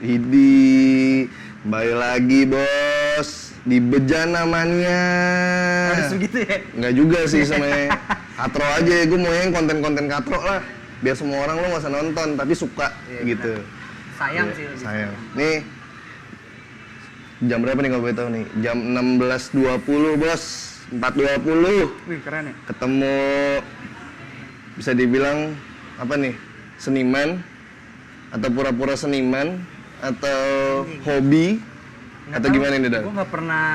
Idi, kembali lagi bos di Bejana Mania. Harus begitu ya? Nggak juga sih sebenarnya. Katro aja, gue mau yang konten-konten katro lah. Biar semua orang lo nggak usah nonton, tapi suka gitu. Benar. Sayang sih. Sayang. Nih, jam berapa nih kalau boleh tahu nih? Jam 16.20 bos, 4.20. Wih keren ya? Ketemu, bisa dibilang apa nih? Seniman atau pura-pura seniman atau hobi atau gimana nih Dal? Gue nggak pernah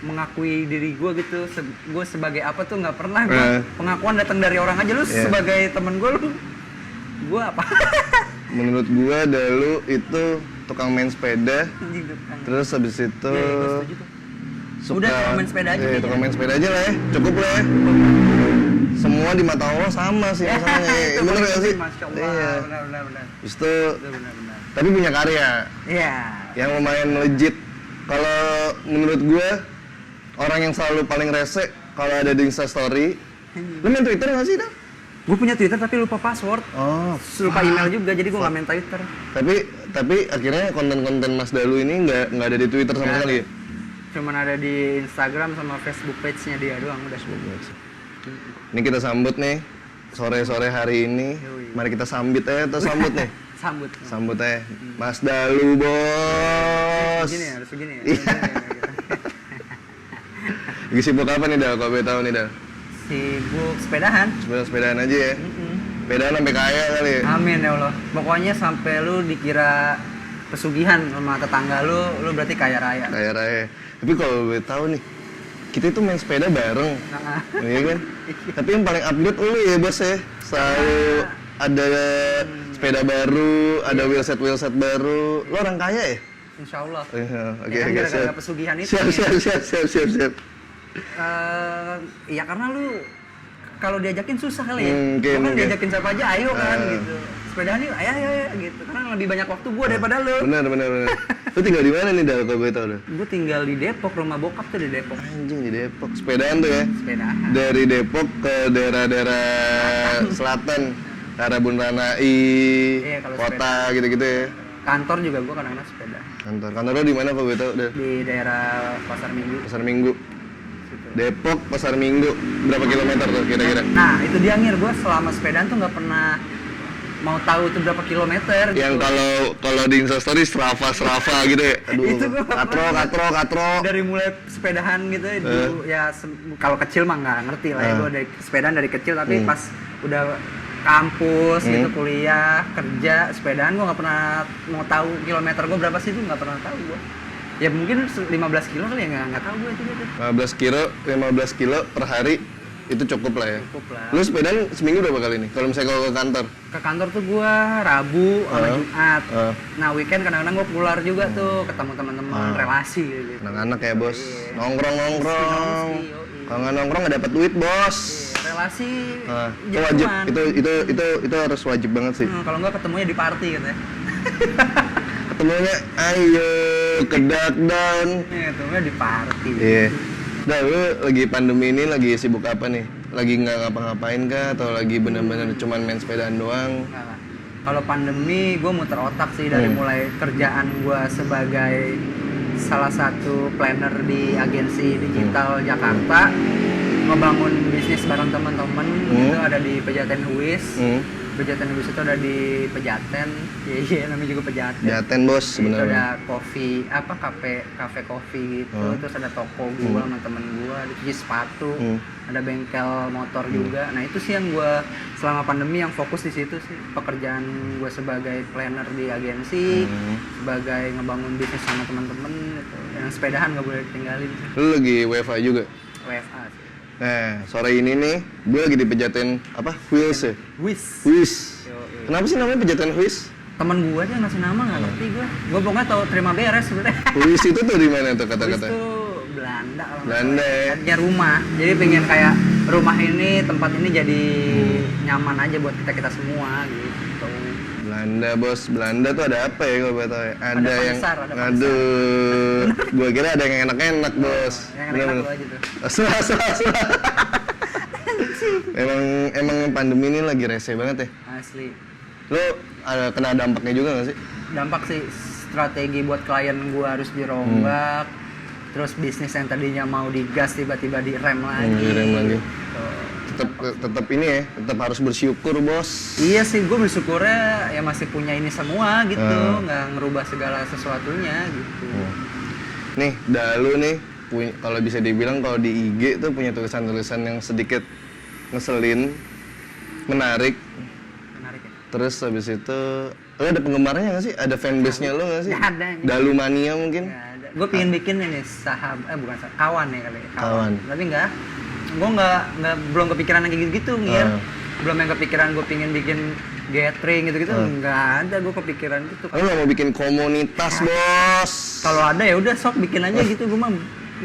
mengakui diri gue gitu, gue sebagai apa tuh nggak pernah. Gua, pengakuan datang dari orang aja. Lu sebagai temen gue, gue apa? Menurut gue Dalu itu tukang main sepeda, terus habis itu udah tukang main sepeda aja. Tukang main sepeda aja lah ya, cukup lah ya. Semua di mata Allah sama sih masalahnya. Bener gak sih? Masya Allah, iya. benar. Terus itu, Benar. tapi punya karya. Iya. Yang lumayan legit. Kalau menurut gue, orang yang selalu paling rese kalau ada di Instastory. Lu main Twitter gak sih, Dal? Gue punya Twitter tapi lupa password. Oh, lupa email juga, jadi gue nggak main Twitter. Tapi akhirnya konten-konten Mas Dalu ini nggak ada di Twitter sama sekali ya? Cuman ada di Instagram sama Facebook page-nya dia doang, udah semua. Ini kita sambut nih, sore-sore hari ini. Mari kita sambit aja atau sambut nih? Sambut. Sambut aja. Mas Dalu, bos! Harus begini ya? Lagi sibuk apa nih, Dal? Kalau boleh tahu nih, Dal? Sibuk sepedahan. Sepedaan aja ya? Sepedaan sampai kaya kali ya? Amin ya Allah. Pokoknya sampai lu dikira pesugihan sama tetangga lu berarti kaya raya. Kaya raya. Tapi kalau boleh tahu nih, kita itu main sepeda bareng, iya kan? Tapi yang paling update lu ya bos ya, selalu ada sepeda baru, ada wheelset baru. Lo orang kaya ya? Insya Allah. Oke, ya kan gara-gara pesugihan itu. Siap. Iya karena lu kalau diajakin susah kali ya. Mungkin. Diajakin siapa aja, ayo kan gitu. Sepedahan yuk, ayo gitu. Karena lebih banyak waktu gua daripada lu. Benar. Lu tinggal di mana nih Dal kalau gue tahu Dal? Gua tinggal di Depok, rumah bokap tuh di Depok. Anjing di Depok. Sepedaan tuh ya? Sepedahan. Dari Depok ke daerah-daerah selatan, ke arah Bundaran AI, kota gitu-gitu ya. Kantor juga gua kadang-kadang sepeda. Kantor lu di mana kalau gue tahu Dal? Di daerah Pasar Minggu. Pasar Minggu. Depok, Pasar Minggu, berapa kilometer tuh kira-kira? Nah, itu dia Ngir, gue selama sepedaan tuh nggak pernah mau tahu itu berapa kilometer. Yang gitu. kalau di Instastory Strava gitu ya. Aduh, itu gue katro. Dari mulai sepedahan gitu ya, kalau kecil mah nggak ngerti lah ya, gue dari sepedaan dari kecil, tapi pas udah kampus gitu, kuliah, kerja, sepedaan gue nggak pernah mau tahu kilometer gue berapa sih, itu nggak pernah tahu gue. Ya mungkin 15 kilo kali ya, nggak tahu gue itu. 15 kilo per hari itu cukup lah ya. Cukup lah. Lu sepedaan seminggu berapa kali nih? Kalau misalnya kalau ke kantor? Ke kantor tuh gue Rabu sama Jumat. Nah weekend kadang-kadang gue keluar juga tuh, ketemu teman-teman, relasi gitu. Anak-anak ya bos, nongkrong. Kalau nggak nongkrong nggak dapat duit bos. Relasi itu wajib, itu harus wajib banget sih. Kalau nggak ketemunya di party gitu ya. Ketemunya ayo ke Darkdown. Ketemunya di party. Iya. Dah, lu lagi pandemi ini lagi sibuk apa nih? Lagi nggak ngapa-ngapain kah? Atau lagi bener-bener cuman main sepedaan doang? Nah, kalau pandemi gue muter otak sih dari mulai kerjaan gue sebagai salah satu planner di agensi digital Jakarta, ngebangun bisnis bareng teman-teman itu ada di Pejaten Huis. Pejaten Huis itu ada di Pejaten, iya namanya juga Pejaten. Pejaten bos sebenarnya. Itu ada kafe kopi gitu, terus ada toko gua sama temen gua, ada cuci sepatu, ada bengkel motor juga. Nah itu sih yang gua selama pandemi yang fokus di situ sih, pekerjaan gua sebagai planner di agensi, sebagai ngebangun bisnis sama teman-teman gitu. Yang sepedahan nggak boleh ditinggalin. Lu lagi WFA juga? WFA sih. Nah, sore ini nih, gue lagi di Pejaten apa? Huis ya? Huis. Kenapa sih namanya Pejaten Huis? Temen gue aja ngasih nama, nggak ngerti gue. Gue pokoknya tahu terima beres sebenarnya. Huis itu tuh di mana tuh kata-kata? Huis itu Belanda. Belanda ya? Artinya rumah. Jadi pengen kayak rumah ini, tempat ini jadi nyaman aja buat kita semua gitu. Belanda bos, Belanda tuh ada apa ya kalau boleh tahu ya? Ada yang, pasar, aduh, gue kira ada yang enak-enak bos. Yang enak-enak lo aja tuh. Asal. Emang pandemi ini lagi rese banget ya? Asli. Lo ada kena dampaknya juga nggak sih? Dampak sih strategi buat klien gue harus dirombak, terus bisnis yang tadinya mau digas tiba-tiba direm lagi. Direm lagi. Gitu. Tetap ini ya, tetap harus bersyukur bos. Iya sih, gue bersyukurnya ya masih punya ini semua gitu, nggak ngerubah segala sesuatunya gitu. Nih, Dalu nih, kalau bisa dibilang kalau di IG tuh punya tulisan-tulisan yang sedikit ngeselin, menarik. Menarik ya? Terus habis itu, lo ada penggemarnya nggak sih? Ada fanbase-nya lo nggak sih? Nggak ada. Dalu Mania mungkin? Gue pengen bikin ini kawan ya kali. Kawan. Tapi gue belum kepikiran yang kayak gitu Ngir. Belum yang kepikiran gue pengen bikin gathering gitu nggak ada gue kepikiran gitu. Lo nggak mau bikin komunitas bos? Kalau ada ya udah sok bikin aja gitu, gue mah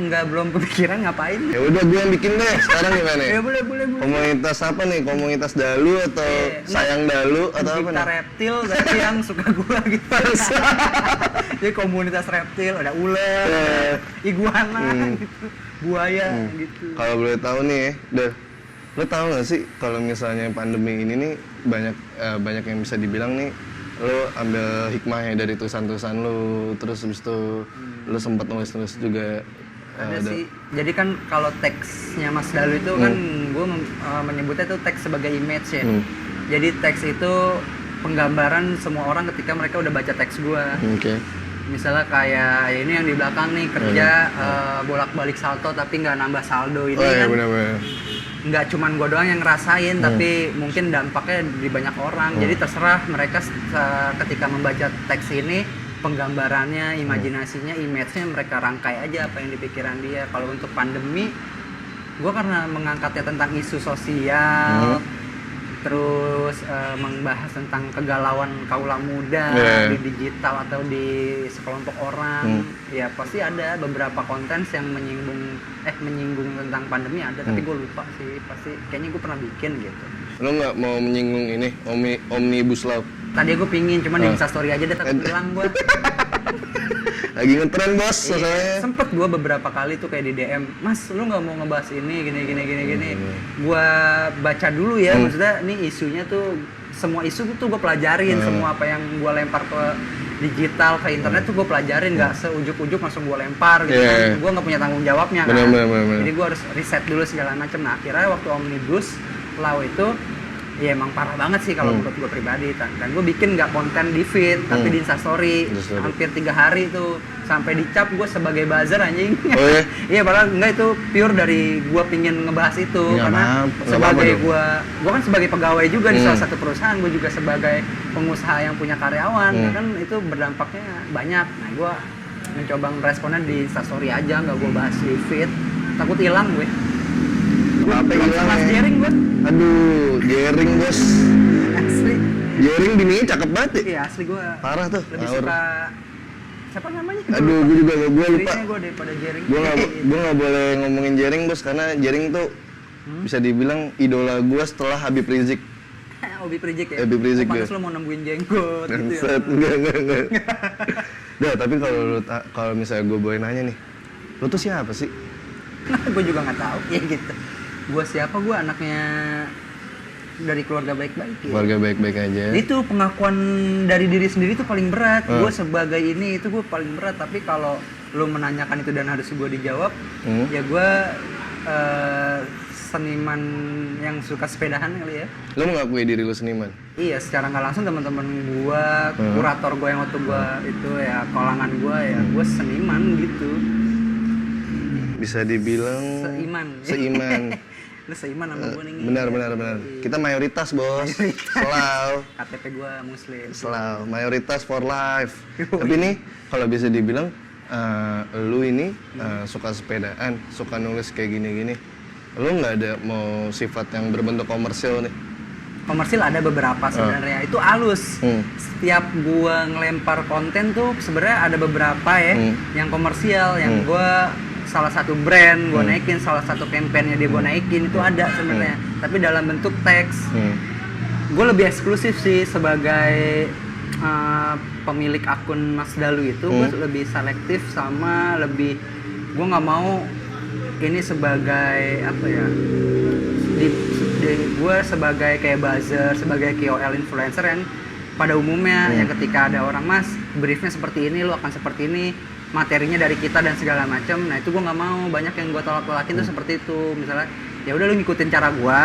belum kepikiran ngapain. Ya udah gue yang bikin deh. Sekarang gimana? Ya boleh. Komunitas apa nih? Komunitas Dalu atau sayang Dalu atau apa kita nih? reptil tapi yang suka gue gitu. Jadi komunitas reptil, ada ular, iguana gitu, buaya gitu. Kalau boleh tahu nih ya, lo tahu nggak sih kalau misalnya pandemi ini nih banyak yang bisa dibilang nih lo ambil hikmahnya dari tulisan-tulisan lo, terus habis itu lo sempat nulis-nulis juga. Ada sih. Jadi kan kalau teksnya Mas Dalu itu kan gue menyebutnya itu teks sebagai image ya. Jadi teks itu penggambaran semua orang ketika mereka udah baca teks gue. Oke. Misalnya kayak ini yang di belakang nih kerja bolak-balik salto tapi nggak nambah saldo ini kan. Bener-bener. Nggak cuman gue doang yang ngerasain tapi mungkin dampaknya di banyak orang. Jadi terserah mereka ketika membaca teks ini penggambarannya, imajinasinya, image-nya mereka rangkai aja apa yang di pikiran dia. Kalau untuk pandemi, gue karena mengangkatnya tentang isu sosial, terus membahas tentang kegalauan kaula muda di digital atau di sekelompok orang, ya pasti ada beberapa konten yang menyinggung tentang pandemi ada, tapi gue lupa sih, pasti kayaknya gue pernah bikin gitu. Lo nggak mau menyinggung ini Omnibus Law? Tadi gue pingin, cuman di Instastory aja deh takut hilang gue. Lagi ngetren bos, soalnya. Sempet gue beberapa kali tuh kayak di DM, Mas, lu nggak mau ngebahas ini, gini. Gue baca dulu ya, maksudnya ini isunya tuh, semua isu tuh gue pelajarin, semua apa yang gue lempar ke digital, ke internet tuh gue pelajarin, nggak seujuk-ujuk langsung gue lempar gitu kan. Gue nggak punya tanggung jawabnya kan. Bener. Jadi gue harus riset dulu segala macam. Nah akhirnya waktu Omnibus Law itu, ya emang parah banget sih kalau menurut gue pribadi. Dan gue bikin nggak konten di feed, tapi di Instastory. Hampir 3 hari tuh. Sampai dicap gue sebagai buzzer anjing. Oh iya? Iya padahal enggak, itu pure dari gue pingin ngebahas itu. Ya, karena sebagai gue kan sebagai pegawai juga di salah satu perusahaan. Gue juga sebagai pengusaha yang punya karyawan. Kan itu berdampaknya banyak. Nah gue mencoba meresponnya di Instastory aja, nggak gue bahas di feed. Takut hilang gue. Apa hilang Mas ya? Jering gue. Aduh, Jering bos. Asli. Jering bininya cakep banget ya? Iya asli gue. Parah tuh. Lebih suka siapa namanya? Aduh, gue juga gue lupa. Gue daripada Jering. Gue nggak boleh ngomongin Jering bos, karena Jering tuh bisa dibilang idola gue setelah Habib Rizik. Habib Rizik ya? Habib Rizik pantas lo mau nembuin jenggot gitu ya? Enggak. Nah, tapi kalau misalnya gue boleh nanya nih, lo tuh siapa sih? Gue juga nggak tahu ya gitu. Gue siapa? Gue anaknya dari keluarga baik-baik ya. Keluarga baik-baik aja. Itu pengakuan dari diri sendiri tuh paling berat. Gue sebagai ini itu gue paling berat. Tapi kalau lo menanyakan itu dan harus gue dijawab, ya gue seniman yang suka sepedahan kali ya. Lo mengakui diri lo seniman? Iya, secara nggak langsung teman-teman gue, kurator gue yang waktu gue itu ya kolangan gue ya, gue seniman gitu. Bisa dibilang seiman. Lu seiman sama gue nih. Benar. Kita mayoritas bos. Selalu. KTP gue muslim. Selalu. Mayoritas for life. Tapi nih kalau bisa dibilang lu ini suka sepedaan, suka nulis kayak gini-gini. Lu nggak ada mau sifat yang berbentuk komersil nih? Komersil ada beberapa sebenarnya. Itu halus. Setiap gua ngelempar konten tuh sebenarnya ada beberapa ya yang komersial, yang gua salah satu brand gua naikin, salah satu kampanye dia gua naikin, itu ada sebenarnya. Tapi dalam bentuk teks. Gua lebih eksklusif sih sebagai pemilik akun Mas Dalu itu. Gua lebih selektif sama lebih, gua nggak mau ini sebagai apa ya, gue sebagai kayak buzzer, sebagai KOL influencer yang pada umumnya yang ketika ada orang, mas briefnya seperti ini, lu akan seperti ini, materinya dari kita dan segala macam. Nah itu gue nggak mau, banyak yang gue tolak-tolakin tuh seperti itu. Misalnya ya udah lu ngikutin cara gue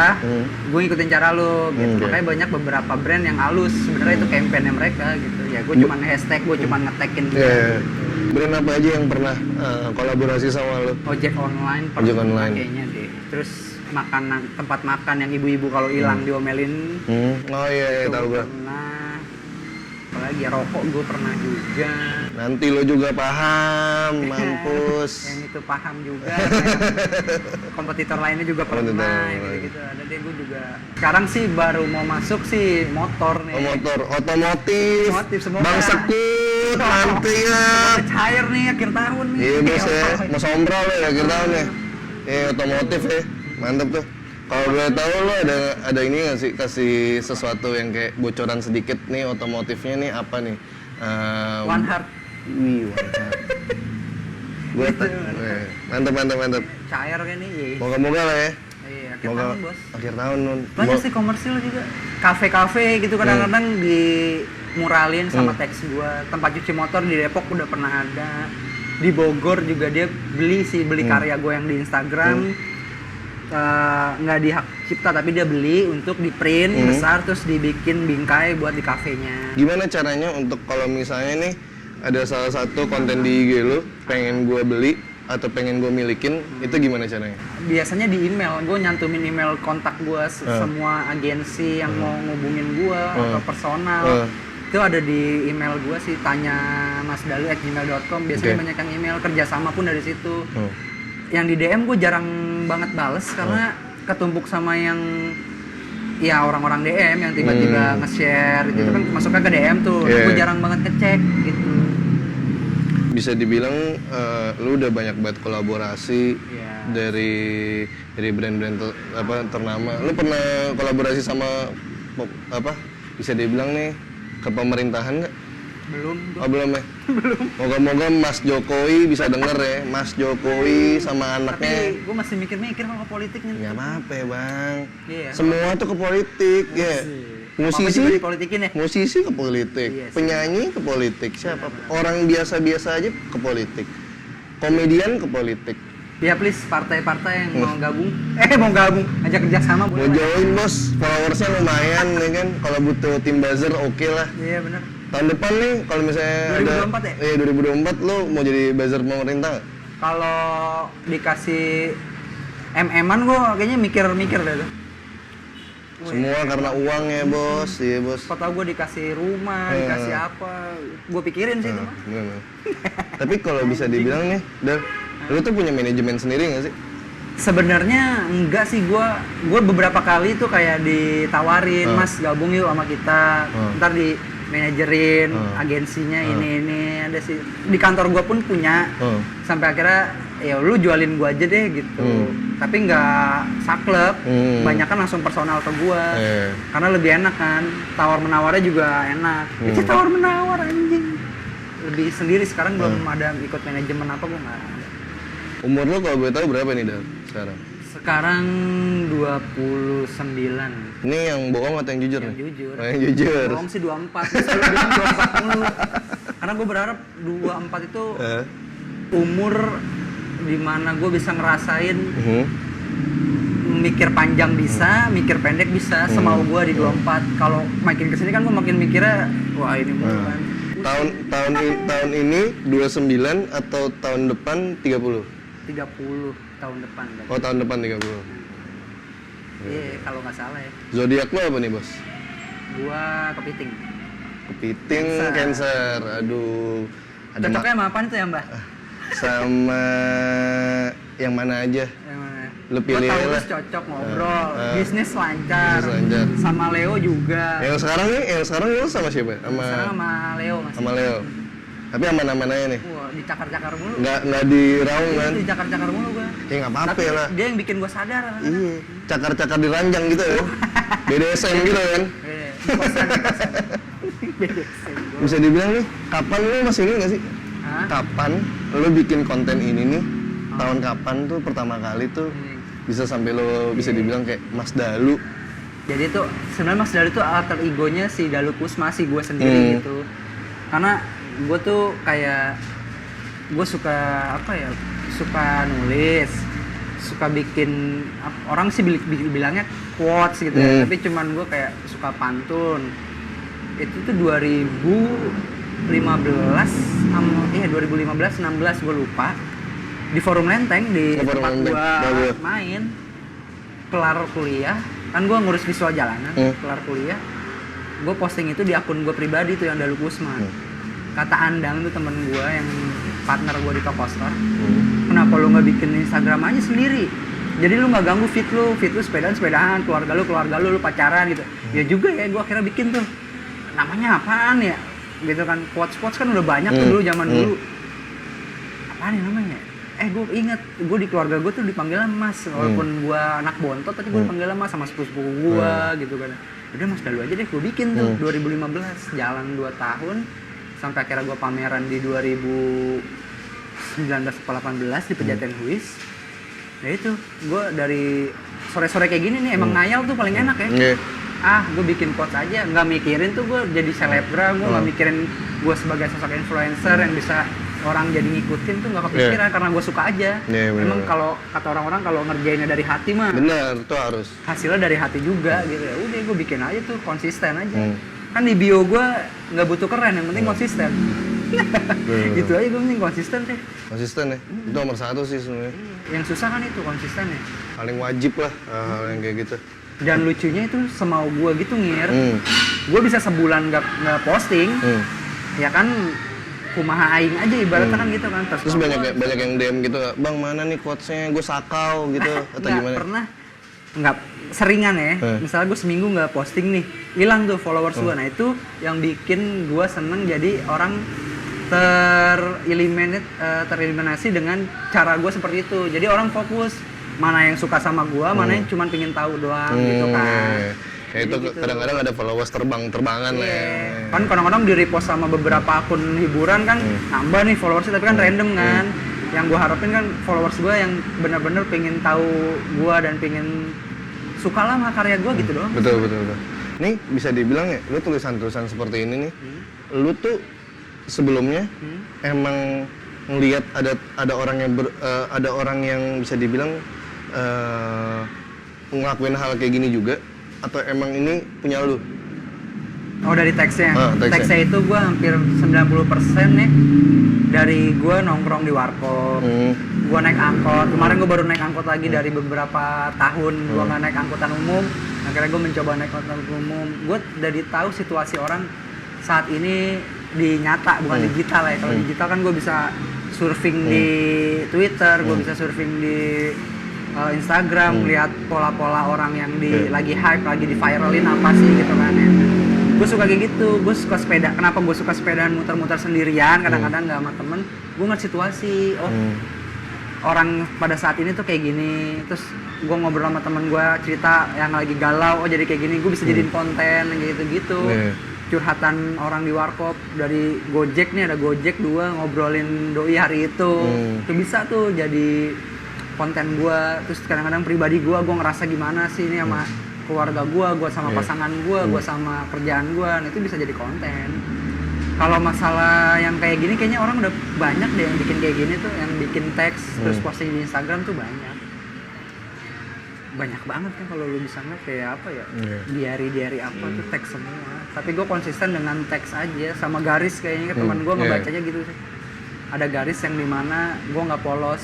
ngikutin cara lu gitu. Makanya banyak beberapa brand yang halus sebenarnya itu campaignnya mereka gitu. Ya gue cuman hashtag, gue cuman ngetekin dia. Brand apa aja yang pernah kolaborasi sama lu? Ojek online pernah kayaknya deh. Terus makanan, tempat makan yang ibu-ibu kalau hilang diomelin. Oh iya, tahu gue. Pernah. Apalagi ya rokok gue pernah juga. Nanti lo juga paham, mampus. Yang itu paham juga. Kompetitor lainnya juga pernah, gitu-gitu. Ada deh gue juga. Sekarang sih baru mau masuk sih motor nih. Motor, otomotif. Semoga. Bang Sekut, nanti ya. Cair nih akhir tahun nih. Iya bos ya, mau sombral lo ya akhir tahun ya. Otomotif ya, mantep tuh. Kalau boleh tahu lo ada ini nggak sih, kasih sesuatu yang kayak bocoran sedikit nih otomotifnya nih apa nih? One Heart. Wih, One Heart. Gue mantep. Cair kan nih. Moga-moga lah ya. Iya, akhir tahun bos. Akhir tahun nun. Banyak sih komersil juga. Kafe-kafe gitu kadang-kadang dimuralin sama teks gua. Tempat cuci motor di Depok udah pernah ada. Di Bogor juga dia beli karya gua yang di Instagram. Nggak di hak cipta tapi dia beli untuk di print besar terus dibikin bingkai buat di kafenya. Gimana caranya untuk kalau misalnya nih ada salah satu konten di IG lu pengen gua beli atau pengen gua milikin, itu gimana caranya? Biasanya di email, gue nyantumin email kontak gua semua agensi yang mau ngubungin gua atau personal. Itu ada di email gua sih, tanya masdalu@gmail.com. Biasanya banyak yang email, kerjasama pun dari situ. Yang di DM gue jarang banget bales karena ketumpuk sama yang ya orang-orang DM yang tiba-tiba nge-share gitu kan masuknya ke DM tuh. Gue jarang banget ngecek gitu. Bisa dibilang lu udah banyak banget kolaborasi dari brand-brand ternama. Lu pernah kolaborasi sama bisa dibilang nih ke pemerintahan nggak? Belum. Belum ya? Belum. Moga-moga Mas Jokowi bisa denger ya. Mas Jokowi sama anaknya. Tapi gue masih mikir-mikir kalau ke politik nih. Nggak apa-apa ya bang. Iya. Semua tuh ke politik ya. Musisi politikin ya? Musisi ke politik. Yes. Penyanyi ke politik. Siapa? Orang biasa-biasa aja ke politik. Komedian ke politik. Ya please, partai-partai yang mau gabung. Ajak kerjasama boleh. Mau join bos, followersnya lumayan ya kan. Kalau butuh tim buzzer oke lah. Iya benar. Tahun depan nih, kalau misalnya 2024 ada, ya? 2024 lo mau jadi buzzer pemerintah nggak? Kalau dikasih MM-an gue kayaknya mikir-mikir deh tuh. Semua karena uang ya bos, iya bos. Kok tau gue dikasih rumah, dikasih apa, gue pikirin sih itu mah. Tapi kalau bisa dibilang nih, lu tuh punya manajemen sendiri nggak sih? Sebenarnya enggak sih, gue beberapa kali tuh kayak ditawarin, mas gabung yuk sama kita, ntar di manajerin agensinya ini ada sih di kantor gue pun punya sampai akhirnya ya lu jualin gue aja deh gitu tapi nggak saklek banyak kan langsung personal ke gue karena lebih enak kan tawar menawarnya juga enak itu tawar menawar anjing lebih sendiri sekarang belum ada ikut manajemen apa gue nggak ada. Umur lo kalau boleh tahu berapa nih Dal sekarang 29. Ini yang bohong atau yang jujur nih? Jujur. Yang jujur. Bohong sih 24. Selalu bilang 24 mulu. Karena gue berharap 24 itu umur dimana gue bisa ngerasain mikir panjang bisa, mikir pendek bisa, semau gue di 24. Kalau makin kesini kan gue makin mikirnya, wah ini bukan. Tahun ini 29 atau tahun depan 30? 30 tahun depan. Oh tahun depan 30. Iya, kalau nggak salah ya. Zodiak lo apa nih bos? Gua kepiting. Kepiting Cancer. Aduh. Cocoknya sama apaan tuh ya mbak? Sama yang mana aja? Yang mana? Lu pilih lah. Cocok ngobrol, bisnis lancar. Sama Leo juga. Yang sekarang lo sama siapa? Sekarang sama Leo masih. Sama Leo. Tapi aman-aman aja nih? Wah, dicakar-cakar mulu. Nggak diraung kan? Dicakar-cakar mulu gua. Ya nggak apa-apa lah. Dia yang bikin gua sadar. Iya, cakar-cakar di ranjang gitu ya? BDSM gitu kan? Bisa dibilang nih, kapan lo masih ini nggak sih? Kapan lo bikin konten ini nih? Tahun kapan tuh pertama kali tuh bisa sampai lo bisa dibilang kayak Mas Dalu Jadi itu sebenarnya Mas Dalu itu alter egonya si Dalu Kusma, si gue sendiri gitu. Karena gue tuh kayak gue suka apa ya, suka nulis, suka bikin orang sih bilangnya quotes gitu ya, tapi cuman gue kayak suka pantun. Itu tuh 2015 16 gue lupa, di forum Lenteng di tempat gue main. Kelar kuliah kan gue ngurus visual jalanan, kelar kuliah gue posting itu di akun gue pribadi tuh yang Dalu Kusma. Kata Andang tuh temen gue yang partner gue di Tokoster, kenapa lu nggak bikin Instagram aja sendiri, jadi lu nggak ganggu feed lu sepedaan, keluarga lu pacaran gitu. Ya juga ya, gue akhirnya bikin tuh, namanya apaan ya gitu kan, quotes kan udah banyak tuh dulu zaman dulu. Apaan ya namanya, gue inget, gue di keluarga gue tuh dipanggilnya Mas, walaupun gue anak bontot tapi gue dipanggilnya Mas sama sepupu gue gitu kan. Udah Mas Dalu aja deh gue bikin tuh. 2015 jalan 2 tahun sampai akhirnya gue pameran di 2019 atau 18 di Pejaten Huis. Nah itu gue dari sore-sore kayak gini nih emang ngayal tuh paling enak ya. Gue bikin quotes aja, nggak mikirin tuh gue jadi selebgram, gue nggak mikirin gue sebagai sosok influencer yang bisa orang jadi ngikutin tuh, nggak kepikiran karena gue suka aja. Memang kalau kata orang-orang kalau ngerjainnya dari hati mah bener, tuh harus hasilnya dari hati juga gitu ya. Udah gue bikin aja tuh, konsisten aja. Kan di bio gue nggak butuh keren, yang penting konsisten. Gitu aja, gue penting konsisten deh. Konsisten ya, itu nomor 1 sih sebenarnya. Yang susah kan itu konsisten ya. Paling wajib lah hal yang kayak gitu. Dan lucunya itu semau gue gitu Ngir, gue bisa sebulan nggak posting, ya kan kumaha aing aja ibaratnya kan gitu kan. Terus banyak yang DM gitu, bang mana nih quotesnya, gue sakau gitu atau gimana? Nggak seringan ya, misalnya gue seminggu nggak posting nih, hilang tuh followers gue. Nah itu yang bikin gue seneng, jadi orang tereliminasi dengan cara gue seperti itu. Jadi orang fokus mana yang suka sama gua, mana yang cuma pengen tahu doang gitu kan. Kayak itu gitu. Kadang-kadang ada followers terbangan lah ya. Kan kadang-kadang di repost sama beberapa akun hiburan kan nambah nih followersnya, tapi kan random kan. Yang gua harapin kan followers gua yang benar-benar pengen tahu gua dan pengen suka lah sama karya gua gitu doang. Betul. Nih bisa dibilang ya, lu tulisan-tulisan seperti ini nih, lu tuh sebelumnya emang ngelihat ada orang yang bisa dibilang ngelakuin hal kayak gini juga, atau emang ini punya lu? Oh dari teksnya? Teksnya itu gue hampir 90% nih dari gue nongkrong di warkop, gue naik angkot. Kemarin gue baru naik angkot lagi dari beberapa tahun gue nggak naik angkutan umum. Akhirnya gue mencoba naik angkutan umum. Gue dari tahu situasi orang saat ini di nyata, bukan digital ya. Kalau digital kan gue bisa surfing di Twitter, gue bisa surfing di Instagram, lihat pola-pola orang yang lagi hype, lagi di viralin apa sih gitu kan ya. Gue suka kayak gitu, gue suka sepeda. Kenapa gue suka sepedaan muter-muter sendirian, kadang-kadang nggak sama temen. Gue ngeliat situasi, orang pada saat ini tuh kayak gini. Terus gue ngobrol sama temen gue, cerita yang lagi galau, jadi kayak gini, gue bisa jadiin konten gitu-gitu. Curhatan orang di warkop, dari Gojek nih, ada Gojek 2 ngobrolin doi hari itu. Itu bisa tuh jadi konten gue. Terus kadang-kadang pribadi gue ngerasa gimana sih ini sama keluarga gue sama pasangan gue sama kerjaan gue. Nah itu bisa jadi konten. Kalau masalah yang kayak gini kayaknya orang udah banyak deh yang bikin kayak gini tuh, yang bikin teks terus posting di Instagram tuh banyak banget kan. Kalau lu bisa ngeliat kayak apa ya, diary apa tuh teks semua. Tapi gue konsisten dengan teks aja sama garis, kayaknya teman gue ngebacanya gitu sih. Ada garis yang dimana gue nggak polos.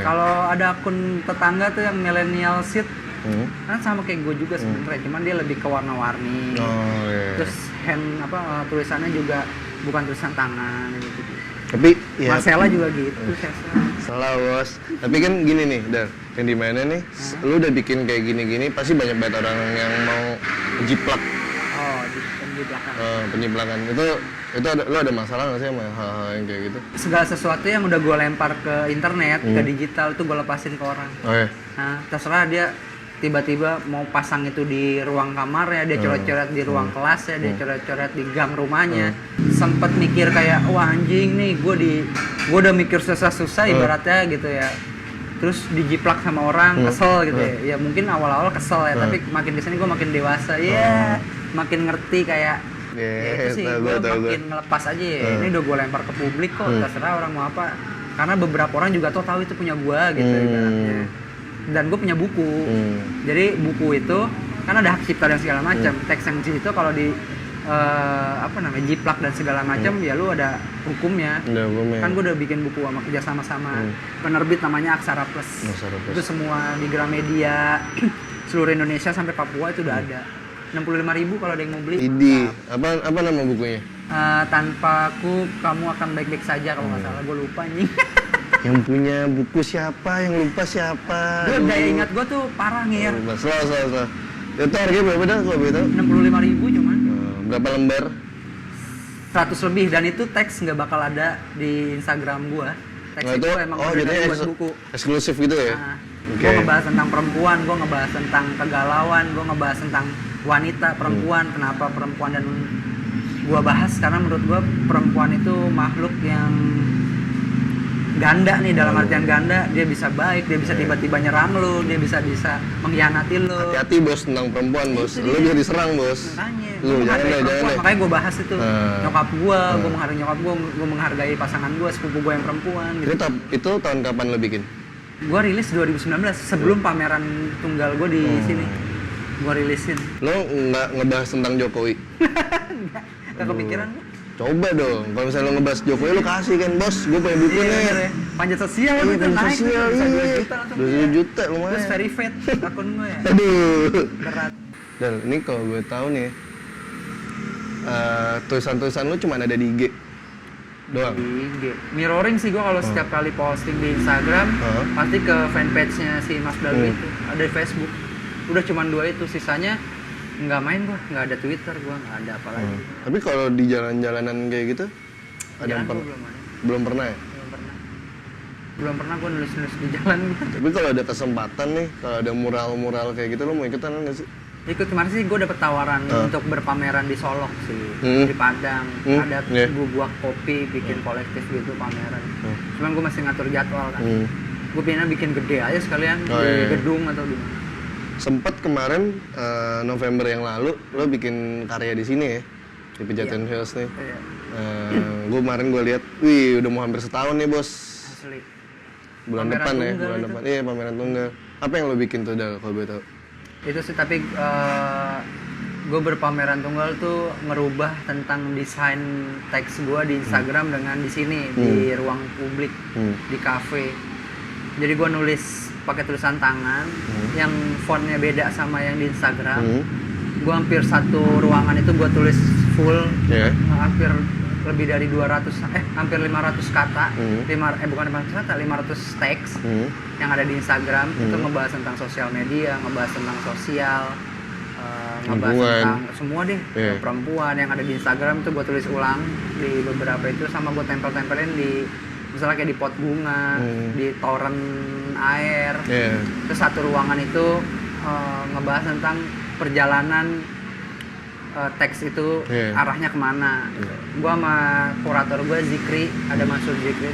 Kalau ada akun tetangga tuh yang millennial shit, kan sama kayak gue juga sebenarnya, cuman dia lebih ke warna-warni. Terus tulisannya juga bukan tulisan tangan gitu. Tapi ya, Marcella juga gitu. Salah bos. Tapi kan gini nih, Dar, yang dimana nih, lu udah bikin kayak gini-gini, pasti banyak banget orang yang mau jiplak. Penjiplakan. Itu lu ada masalah nggak sih sama hal-hal yang kayak gitu? Segala sesuatu yang udah gue lempar ke internet, ke digital, itu gue lepasin ke orang. Nah, terserah dia tiba-tiba mau pasang itu di ruang kamar ya, dia coret-coret di ruang kelas ya, dia coret-coret di gang rumahnya. Sempet mikir kayak, wah anjing nih, gue udah mikir susah-susah ibaratnya gitu ya. terus dijiplak sama orang, kesel gitu ya. Ya mungkin awal-awal kesel ya, tapi makin kesini gue makin dewasa, makin ngerti kayak ya itu sih, gue makin ngelepas aja ya. Ini udah gue lempar ke publik kok, terserah orang mau apa. Karena beberapa orang juga tahu itu punya gue gitu ibaratnya. Dan gue punya buku, jadi buku itu kan ada hak cipta dan segala macam. Teks yang di situ kalau di jiplak dan segala macam ya lu ada hukumnya. Kan gue udah bikin buku sama kerjasama sama penerbit namanya Aksara Plus. Itu semua di Gramedia seluruh Indonesia sampai Papua itu udah ada. 65.000 kalau ada yang mau beli. Apa nama bukunya? Tanpa aku kamu akan baik-baik saja kalau nggak salah, gue lupa nih. Yang punya buku siapa, yang lupa siapa? Daya ingat gue tuh parah Ngir. Salah. Itu harganya berapa dah kalau begitu? 65.000 cuman. Berapa lembar? 100 lebih, dan itu teks nggak bakal ada di Instagram gue. Teks itu emang jadinya buat buku. Eksklusif gitu ya? Gue ngebahas tentang perempuan, gue ngebahas tentang kegalauan, gue ngebahas tentang wanita, perempuan, kenapa perempuan, dan gue bahas karena menurut gue perempuan itu makhluk yang ganda nih, dalam artian ganda, dia bisa baik, dia bisa tiba-tiba nyerang lu, dia bisa mengkhianati lu. Hati-hati bos tentang perempuan bos, lu bisa diserang bos. Makanya, lu jangan deh. Makanya gue bahas itu, nyokap gue menghargai nyokap gue menghargai pasangan gue, sepupu gue yang perempuan. Gitu. Itu tahun kapan lo bikin? Gue rilis 2019 sebelum pameran tunggal gue di sini. Gue rilisin. Lo nggak ngebahas tentang Jokowi? Nggak kepikiran. Coba dong, kalau misalnya lo ngebahas Jokowi lo kasih kan bos, gue punya buku nih. Panjat sosial itu naik tuh, bisa 2 juta langsung. 2 juta lumayan. Terus verified akun gue ya. Aduh. Berat. Dan ini kalau gue tahu nih, tulisan-tulisan lo cuma ada di IG doang. Di IG. Mirroring sih gue kalau setiap kali posting di Instagram, pasti ke fanpage-nya si Mas Dalu itu. Ada di Facebook. Udah cuma 2 itu, sisanya nggak main gua, nggak ada Twitter gua, nggak ada apa lagi. Tapi kalau di jalan-jalanan kayak gitu, ada yang belum pernah ya? Belum pernah gua nulis di jalan. Tapi kalau ada kesempatan nih, kalau ada mural-mural kayak gitu, lo mau ikutan nggak sih? Ikut kemarin sih gua dapet tawaran untuk berpameran di Solok sih, di Padang. Ada gua buat kopi, bikin kolektif gitu pameran. Cuman gua masih ngatur jadwal kan. Gua pengen bikin gede aja sekalian di gedung atau di mana. Sempet kemarin November yang lalu lo bikin karya di sini ya, di Pejaten Hills nih. Gue kemarin gue lihat, wih udah mau hampir setahun nih bos. Asli. Bulan pameran depan ya, bulan itu. depan. Iya pameran tunggal. Apa yang lo bikin tuh Dal kalau gue tahu? Itu sih, tapi gue berpameran tunggal tuh ngerubah tentang desain teks gue di Instagram dengan di sini di ruang publik, di kafe. Jadi gue nulis pakai tulisan tangan yang fontnya beda sama yang di Instagram. Gue hampir satu ruangan itu gue tulis full, hampir lebih dari 200, hampir 500 kata, bukan 500 kata, 500 teks yang ada di Instagram. Itu ngebahas tentang sosial media, ngebahas tentang sosial, ngebahas tentang semua deh, perempuan yang ada di Instagram itu gue tulis ulang di beberapa itu, sama gue tempel-tempelin di misalnya kayak di pot bunga, di toren air. Terus satu ruangan itu ngebahas tentang perjalanan teks itu arahnya kemana. Gua sama kurator gue Zikri, ada Mansur Zikri,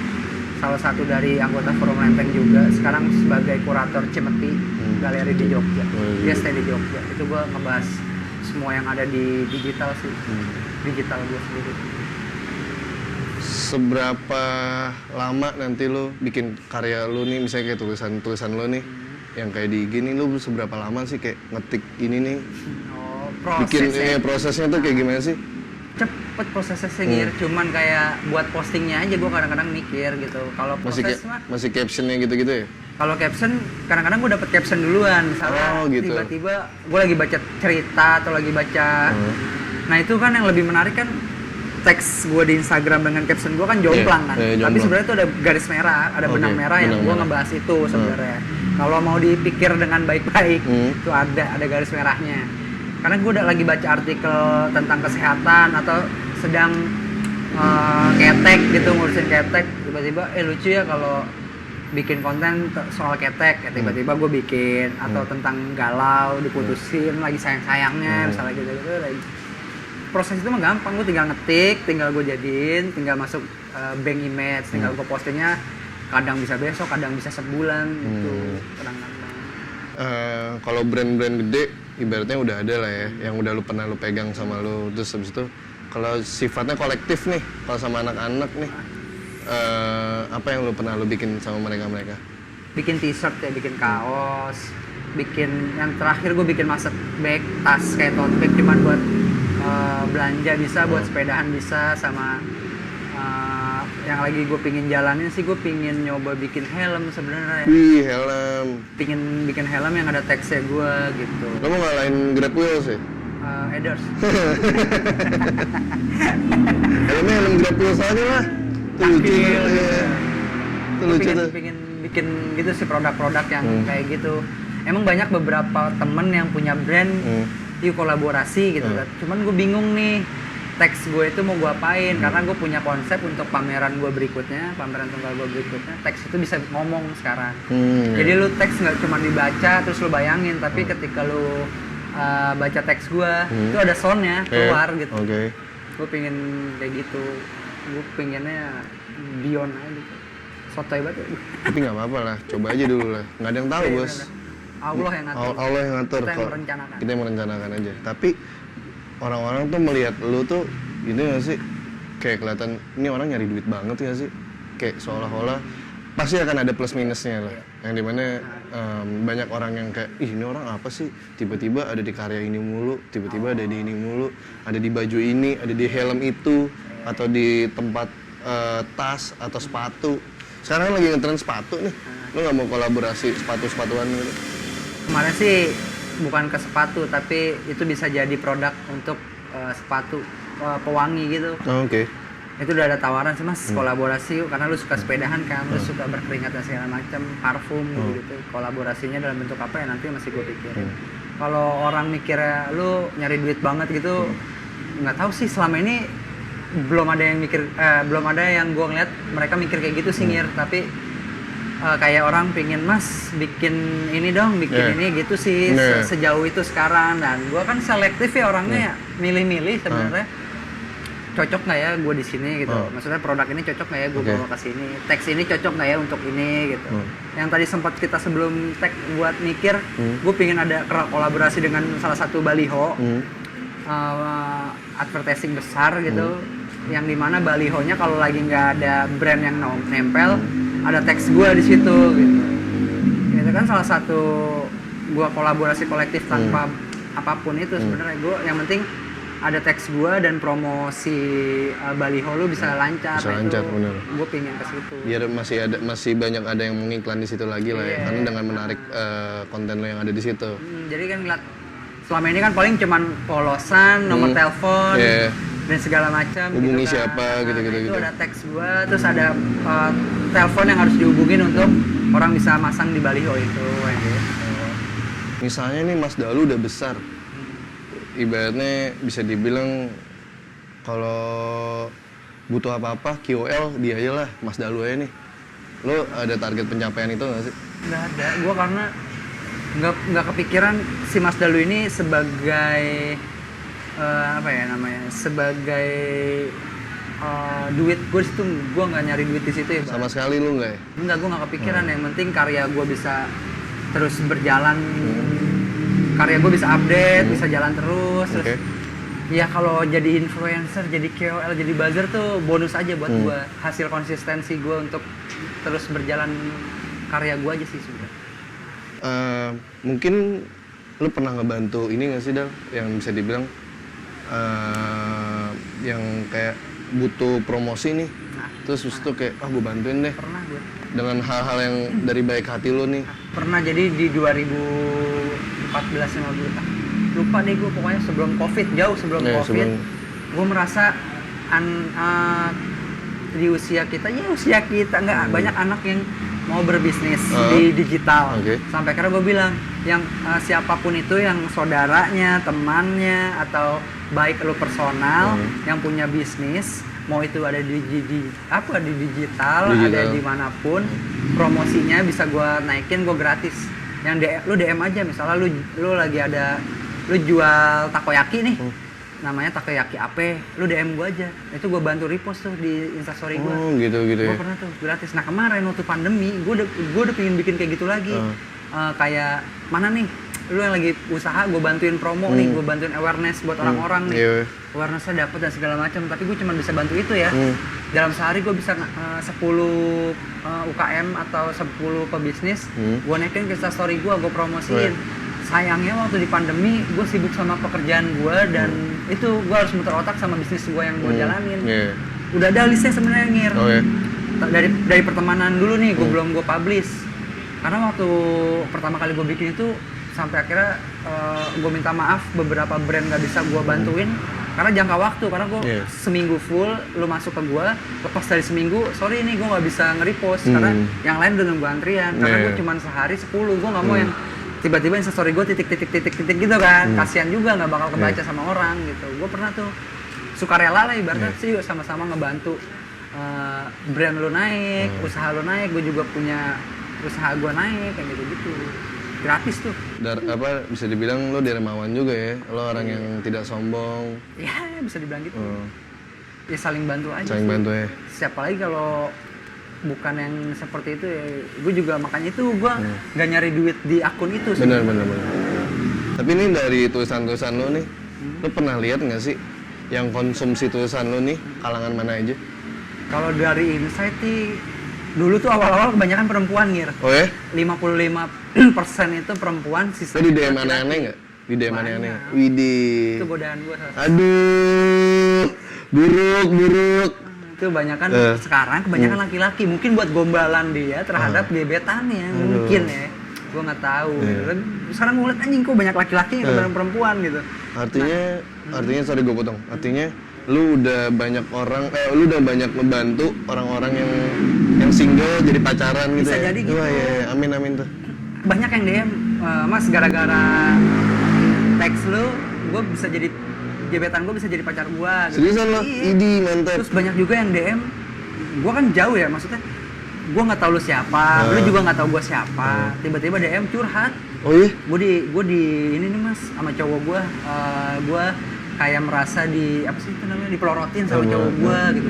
salah satu dari anggota Forum Lempeng juga, sekarang sebagai kurator Cemeti Galeri di Jogja. Dia stay di Jogja. Itu gua ngebahas semua yang ada di digital sih, digital gue sendiri. Seberapa lama nanti lo bikin karya lo nih, misalnya kayak tulisan lo nih yang kayak di IG nih, lo seberapa lama sih kayak ngetik ini nih? Bikin prosesnya tuh kayak gimana sih? Cepet prosesnya sih, cuman kayak buat postingnya aja gue kadang-kadang mikir gitu. Kalau proses masih captionnya gitu-gitu ya? Kalau caption, kadang-kadang gue dapet caption duluan, misalnya gitu. Tiba-tiba gue lagi baca cerita atau lagi baca. Nah itu kan yang lebih menarik kan, teks gue di Instagram dengan caption gue kan jomplang kan, tapi sebenarnya tuh ada garis merah, ada benang merah yang gue ngebahas itu sebenarnya. Kalau mau dipikir dengan baik-baik, itu ada garis merahnya. Karena gue udah lagi baca artikel tentang kesehatan atau sedang ketek gitu, ngurusin ketek, tiba-tiba lucu ya kalau bikin konten soal ketek, ya tiba-tiba gue bikin, atau tentang galau, diputusin, lagi sayang-sayangnya, misalnya gitu-gitu lagi. Proses itu mah gampang, gue tinggal ngetik, tinggal gue jadiin, tinggal masuk bank image, tinggal gue postingnya kadang bisa besok, kadang bisa sebulan gitu kadang-kadang. Kalau brand-brand gede ibaratnya udah ada lah ya, yang udah lu pernah lu pegang sama lu, terus habis itu kalau sifatnya kolektif nih, kalau sama anak-anak nih, apa yang lu pernah lu bikin sama mereka-mereka? Bikin t-shirt ya, bikin kaos, bikin yang terakhir gue bikin masak bag, tas kayak tote bag cuman buat belanja bisa, buat sepedahan bisa, sama yang lagi gue pingin jalanin sih gue pingin nyoba bikin helm sebenarnya. Wih, helm. Pingin bikin helm yang ada teksnya gue gitu. Lo mau ngalahin Grab Wheels ya? Eders. Helmnya helm Grab Wheels aja lah. Tuh lucu banget ya. Tuh lucu tuh. Pingin bikin gitu sih produk-produk yang kayak gitu. Emang banyak beberapa temen yang punya brand yuk kolaborasi gitu kan. Cuman gue bingung nih teks gue itu mau gue apain, karena gue punya konsep untuk pameran gue berikutnya, pameran tunggal gue berikutnya, teks itu bisa ngomong sekarang. Jadi lu teks nggak cuma dibaca terus lu bayangin, tapi ketika lu baca teks gue itu ada soundnya keluar gitu. Gue pengen kayak gitu, gue pengennya beyond aja gitu. Sotoy banget. Tapi nggak apa-apa lah, coba aja dulu lah. Nggak ada yang tahu bos. Allah yang ngatur. Allah yang ngatur. Kita yang merencanakan. Kita yang merencanakan aja. Tapi orang-orang tuh melihat lu tuh ini nggak sih, kayak kelihatan ini orang nyari duit banget nggak sih? Kayak seolah-olah pasti akan ada plus minusnya lah. Yang dimana banyak orang yang kayak, ih ini orang apa sih? Tiba-tiba ada di karya ini mulu, tiba-tiba ada di ini mulu, ada di baju ini, ada di helm itu, atau di tempat tas atau sepatu. Sekarang lagi ngetren sepatu nih, lu nggak mau kolaborasi sepatu-sepatuan gitu? Kemarin sih bukan ke sepatu, tapi itu bisa jadi produk untuk sepatu pewangi gitu. Oke. Itu udah ada tawaran sih mas, kolaborasi yuk, karena lu suka sepedahan kan, lu suka berkeringat dan segala macam, parfum gitu. Kolaborasinya dalam bentuk apa ya nanti masih gue pikirin. Kalau orang mikirnya lu nyari duit banget gitu, nggak tahu sih, selama ini belum ada yang mikir, belum ada yang gue ngeliat mereka mikir kayak gitu sih Ngir. Tapi kayak orang pingin mas bikin ini dong, bikin ini gitu sih, sejauh itu sekarang. Dan gue kan selektif ya orangnya, ya milih-milih sebenarnya. Cocok nggak ya gue di sini gitu, maksudnya produk ini cocok nggak ya gue bawa ke sini, teks ini cocok nggak ya untuk ini gitu. Yang tadi sempat kita sebelum tag buat mikir, gue pingin ada kolaborasi dengan salah satu baliho, advertising besar gitu, yang dimana balihonya kalau lagi nggak ada brand yang nempel, ada teks gue di situ gitu. Itu kan salah satu gue kolaborasi kolektif tanpa apapun itu sebenarnya. Gue yang penting ada teks gua dan promosi baliho lu bisa lancar. Bisa lancar, bener. Gue pingin ke situ. Biar masih banyak ada yang mengiklan di situ lagi lah ya, karena dengan menarik konten lo yang ada di situ. Jadi kan ngeliat selama ini kan paling cuman polosan, nomor telepon dan segala macam. Hubungi gitu kan. siapa gitu-gitu. Itu ada teks gua, terus ada telepon yang harus dihubungin untuk orang bisa masang di baliho itu. Gitu. Misalnya nih Mas Dalu udah besar. Ibaratnya bisa dibilang kalau butuh apa-apa QOL dia aja lah, Mas Dalu aja nih. Lo ada target pencapaian itu nggak sih? Nggak ada, gue karena nggak kepikiran si Mas Dalu ini sebagai apa ya namanya, sebagai duit gue situ, gue nggak nyari duit di situ ya. Sama sekali lu nggak ya? Nggak, gue nggak kepikiran. Yang penting karya gue bisa terus berjalan. Karya gue bisa update, bisa jalan terus. Terus ya kalau jadi influencer, jadi KOL, jadi buzzer tuh bonus aja buat gue. Hasil konsistensi gue untuk terus berjalan karya gue aja sih sudah. Mungkin lu pernah ngebantu ini nggak sih Dal? Yang bisa dibilang yang kayak butuh promosi nih. Terus itu kayak, gue bantuin deh. Pernah gue. Dengan hal-hal yang dari baik hati lu nih. Pernah, jadi di 2014-15 lupa deh gue, pokoknya sebelum COVID, jauh sebelum COVID, gue merasa di usia kita nggak banyak anak yang mau berbisnis di digital. Sampai karena gue bilang, yang siapapun itu, yang saudaranya, temannya, atau baik lu personal yang punya bisnis, mau itu ada di digital, ada dimanapun, promosinya bisa gue naikin, gue gratis. Yang lu DM aja, misalnya lu lagi ada, lu jual takoyaki nih, namanya Takoyaki Ape, lu DM gue aja, itu gue bantu repost tuh di instastory gue. Oh gitu ya. Gue pernah tuh gratis. Nah kemarin waktu pandemi gue udah pengen bikin kayak gitu lagi. Kayak mana nih lu yang lagi usaha, gue bantuin promo nih, gue bantuin awareness buat orang-orang nih. Iya. Awarenessnya dapet dan segala macam, tapi gue cuma bisa bantu itu ya. Dalam sehari gue bisa 10 UKM atau 10 pebisnis, gue naikin ke instastory gue promosiin. Sayangnya waktu di pandemi gue sibuk sama pekerjaan gue dan itu gue harus muter otak sama bisnis gue yang gue jalanin. Udah ada listnya sebenarnya Ngir. Dari pertemanan dulu nih gue belum gue publish, karena waktu pertama kali gue bikin itu sampai akhirnya gue minta maaf beberapa brand nggak bisa gue bantuin karena jangka waktu, karena gue seminggu full lu masuk ke gue, lepas dari seminggu sorry nih gue nggak bisa nge-repost karena yang lain udah nunggu antrian, karena gue cuma sehari 10, gue nggak mau yang tiba-tiba instastory gue titik gitu kan, kasihan juga nggak bakal kebaca sama orang gitu. Gue pernah tuh sukarela lah ibaratnya sih sama-sama ngebantu brand lu naik, usaha lu naik, gue juga punya usaha gue naik kayak gitu gratis tuh. Bisa dibilang lo dermawan juga ya, lo orang yang tidak sombong. Ya bisa dibilang gitu. Ya saling bantu aja. Saling bantu ya. Siapa lagi kalau bukan yang seperti itu ya, gue juga makanya itu gue nggak nyari duit di akun itu sih. Benar. Tapi ini dari tulisan-tulisan lo nih, lo pernah lihat nggak sih yang konsumsi tulisan lo nih kalangan mana aja? Kalau dari insight sih dulu tuh awal-awal kebanyakan perempuan Ngir. Oh ya? 55% itu perempuan, sisa. Lo di DM aneh-aneh nggak? Di DM aneh-aneh? Widih. Itu godaan gue. Aduh, buruk. Itu sekarang kebanyakan laki-laki, mungkin buat gombalan dia terhadap gebetannya mungkin ya, gue nggak tahu. Sekarang gue liat anjing kok banyak laki-laki yang kebanyakan perempuan gitu. Artinya sorry gue potong, artinya lu udah banyak membantu orang-orang yang single jadi pacaran gitu. Bisa ya? jadi gitu. Wah, ya. Amin tuh. Banyak yang DM, Mas gara-gara teks lu gue bisa jadi gebetan gue, bisa jadi pacar gue gitu. Seriusan lo? Idi, mantap. Terus banyak juga yang DM, gue kan jauh ya, maksudnya gue nggak tahu lu siapa, lu juga nggak tahu gue siapa, tiba-tiba DM curhat. Oh iya? Gue di ini nih mas, sama cowok gue kayak merasa dipelorotin sama cowok gue gitu.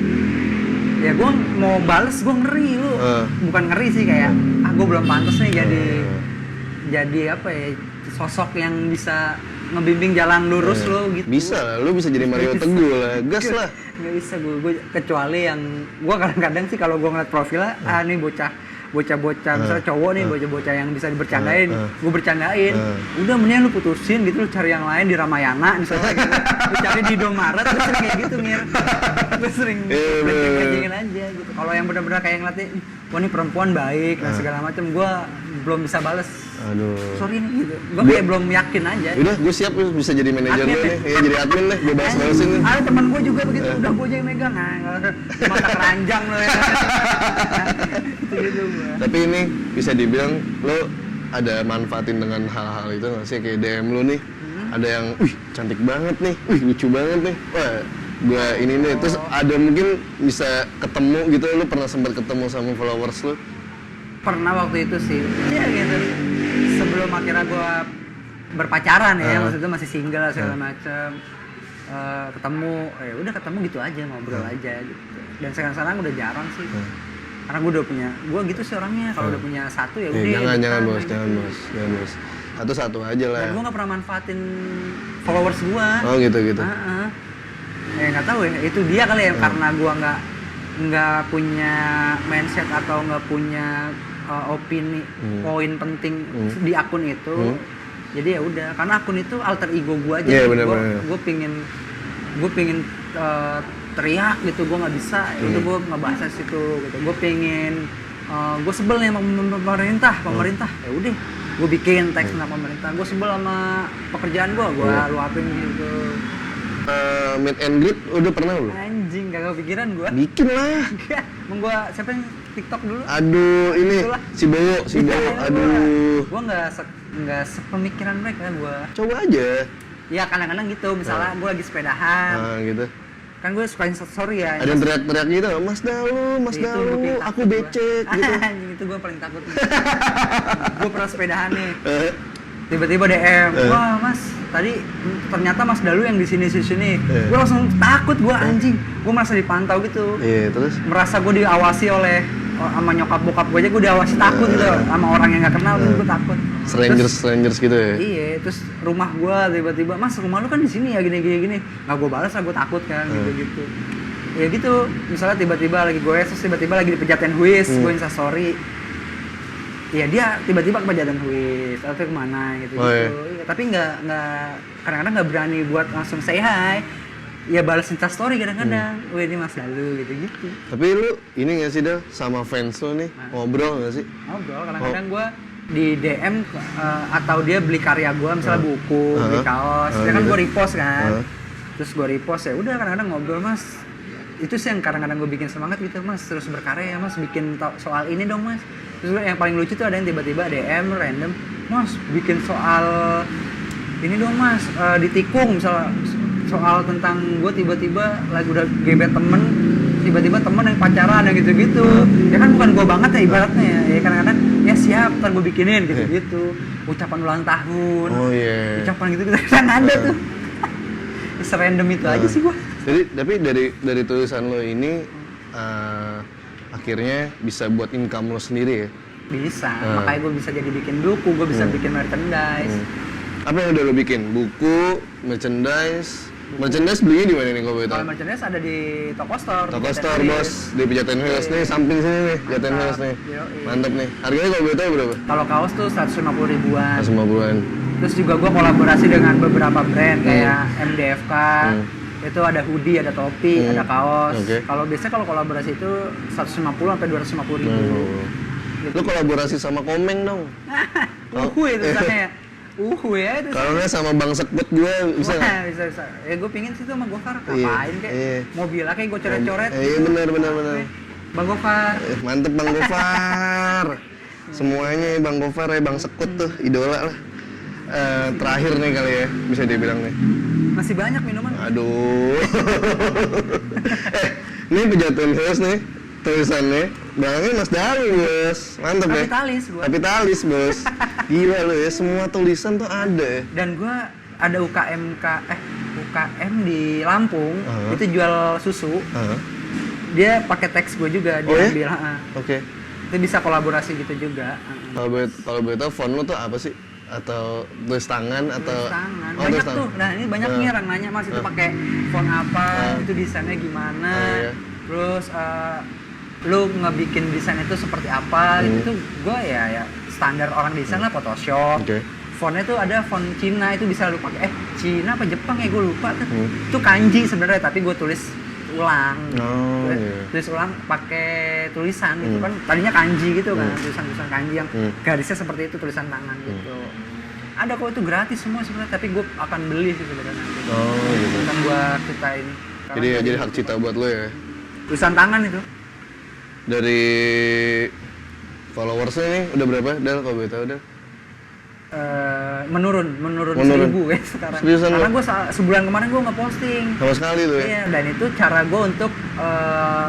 Ya gue mau bales, gue ngeri lu, bukan ngeri sih, kayak gue belum pantas nih jadi apa ya, sosok yang bisa ngebimbing jalan lurus lo gitu. Bisa lah, lo bisa jadi Mario Teguh lah, gas lah. Nggak bisa gue kecuali yang gue kadang-kadang sih kalau gue ngeliat profilnya, nih bocah misalnya cowok nih, bocah-bocah yang bisa dibercandain, gue bercandain. Udah mendingan lu putusin gitu, lu cari yang lain di Ramayana misalnya gitu. Lu cari di Indomaret, gue sering kayak gitu Ngir. Gue sering bercandain aja gitu. Kalau yang benar-benar kayak ngeliatnya, wah ini perempuan baik dan segala macam, gue belum bisa bales. Aduh. Sorry nih gitu. Gue kayak belum yakin aja. Udah, gue siap bisa jadi manajer lo nih. Iya, jadi admin nih. Gue balesin nih. Ada teman gue juga begitu. Udah gue aja yang megang. Mata keranjang lo ya. Gitu gua. Tapi ini bisa dibilang lo ada manfaatin dengan hal-hal itu nggak sih? Kayak DM lo nih. Ada yang, wih cantik banget nih. Wih lucu banget nih. Wah, gue ini nih. Terus ada mungkin bisa ketemu gitu. Lo pernah sempat ketemu sama followers lo? Pernah waktu itu sih. Iya gitu. Sebelum akhirnya gue berpacaran ya, maksudnya masih single segala macam, ketemu, ketemu gitu aja, ngobrol aja gitu. Dan sekarang udah jarang sih, karena gue udah punya, gue gitu sih orangnya, kalau udah punya satu ya udah. Jangan bos. Satu aja lah. Dan gue nggak pernah manfaatin followers gue. Oh gitu. Nggak tahu ya, itu dia kali ya, karena gue nggak punya mindset atau nggak punya opini poin penting di akun itu. Jadi ya udah, karena akun itu alter ego gue aja. Gue pingin teriak gitu, gue nggak bisa. Udah gue ngebahas situ gitu. Gue pingin gue sebel nih sama pemerintah. Ya udah, gue bikin teks tentang pemerintah. Gue sebel sama pekerjaan gue luapin gitu. Meet and greet udah pernah belum? Anjing, gak kepikiran gue. Bikin lah. Gue siapa yang TikTok dulu? Aduh, ini si Bowo. Aduh. Gue nggak sepemikiran mereka gue. Coba aja. Ya kadang-kadang gitu, misalnya gue lagi sepedahan. Gitu. Kan gue suka story ya. Ada yang teriak-teriak gitu, Mas Dalu, aku becek gitu. Anjing, itu gue paling takut. Gue pernah sepedahan nih. tiba-tiba DM, wah mas, tadi ternyata Mas Dalu yang di sini. Gue langsung takut, gue anjing, gue merasa dipantau gitu. Iya, terus? Merasa gue diawasi oleh sama nyokap bokap gue aja, gue diawasi takut gitu sama orang yang nggak kenal, gue takut. Strangers gitu ya? Iya, terus rumah gue tiba-tiba, mas rumah lu kan di sini ya gini. Nggak gue balas lah, gue takut kan gitu. Ya gitu, misalnya tiba-tiba lagi gue terus tiba-tiba lagi di Pejaten Huis, gue instastory. Ya dia tiba-tiba ke Pejaten Huis atau kemana gitu. Iya. Tapi nggak kadang-kadang nggak berani buat langsung say hi. Ya balas instastory kadang-kadang. Wih ini Mas Dalu gitu. Tapi lu ini nggak sih Dal sama fans lu nih ngobrol nggak sih? Ngobrol kadang-kadang gue di DM atau dia beli karya gue misalnya buku, beli kaos, dia kan gue repost kan. Terus gue repost ya udah kadang-kadang ngobrol mas. Itu sih yang kadang-kadang gue bikin semangat gitu mas, terus berkarya ya mas, bikin soal ini dong mas. Terus yang paling lucu tuh ada yang tiba-tiba DM random, mas bikin soal ini dong mas, ditikung misalnya soal tentang gue tiba-tiba lagi udah gebet temen, tiba-tiba temen yang pacaran yang gitu-gitu. Ya kan bukan gue banget ya ibaratnya ya kadang-kadang ya siap ntar gue bikinin gitu-gitu. Ucapan ulang tahun, ucapan gitu-gitu kan ada tuh. Serandom itu aja sih gue. Jadi tapi dari tulisan lo ini akhirnya bisa buat income lo sendiri ya? Bisa, makanya gue bisa jadi bikin buku, gue bisa bikin merchandise. Apa yang udah lo bikin? Buku, merchandise. Merchandise belinya di mana nih kalau boleh tahu? Kalau merchandise ada di Toko Store. Toko Store bos, di Pejaten Hills nih, samping sini nih, Pejaten Hills nih. Mantap nih. Harganya kalau boleh tahu berapa? Kalau kaos tuh 150 ribuan. 150-an. Terus juga gue kolaborasi dengan beberapa brand kayak MDFK. Itu ada hoodie, ada topi, ada kaos. Kalau biasanya kalau kolaborasi itu 150 sampai 250 ribu. Gitu. Lu kolaborasi sama Komeng dong. Itu tulisannya. Ya itu. Kalau nggak sama Bang Sekut gue bisa nggak? Bisa. Ya gue pingin sih tuh sama Gofar, ngapain kayak mobilnya kayak gue coret-coret. Iya benar. Bang Gofar. Mantep Bang Gofar. Semuanya ya Bang Gofar ya, Bang Sekut tuh idola lah. Terakhir nih kali ya bisa dibilang nih. Masih banyak minuman. Aduh. Ini Pejaten Hills nih tulisannya. Barangnya Mas Dalu bos, mantep ya. Kapitalis bos. Gila lo ya, semua tulisan tuh ada ya. Dan gue ada UKM di Lampung, itu jual susu. Dia pakai teks gue juga, dia ambil. Itu bisa kolaborasi gitu juga. Kalau boleh tahu font lo tuh apa sih? Atau tulis tangan atau tangan. Banyak tuh. Nah, ini banyak nih orang nanya, Mas itu pakai font apa? Itu desainnya gimana? Terus lu ngebikin desain itu seperti apa? Itu gue ya standar orang desain lah, Photoshop. Fontnya tuh ada font Cina, itu bisa lu pakai Cina apa Jepang ya gue lupa tuh. Itu kanji sebenarnya, tapi gue tulis ulang. Tulis ulang pakai tulisan gitu kan. Tadinya kanji gitu kan, tulisan kanji yang garisnya seperti itu, tulisan tangan gitu. Ada kok itu gratis semua sebenarnya, tapi gue akan beli sih sebenarnya. Gitu. Bukan gue ciptain. Jadi hak cipta buat lo ya. Tulisan tangan itu. Dari followersnya nih udah berapa? Dal kalau boleh tahu Dal? Menurun 1000 ya sekarang. Seriusan karena gue sebulan kemarin gue nggak posting sama sekali tuh ya. Iya, dan itu cara gue untuk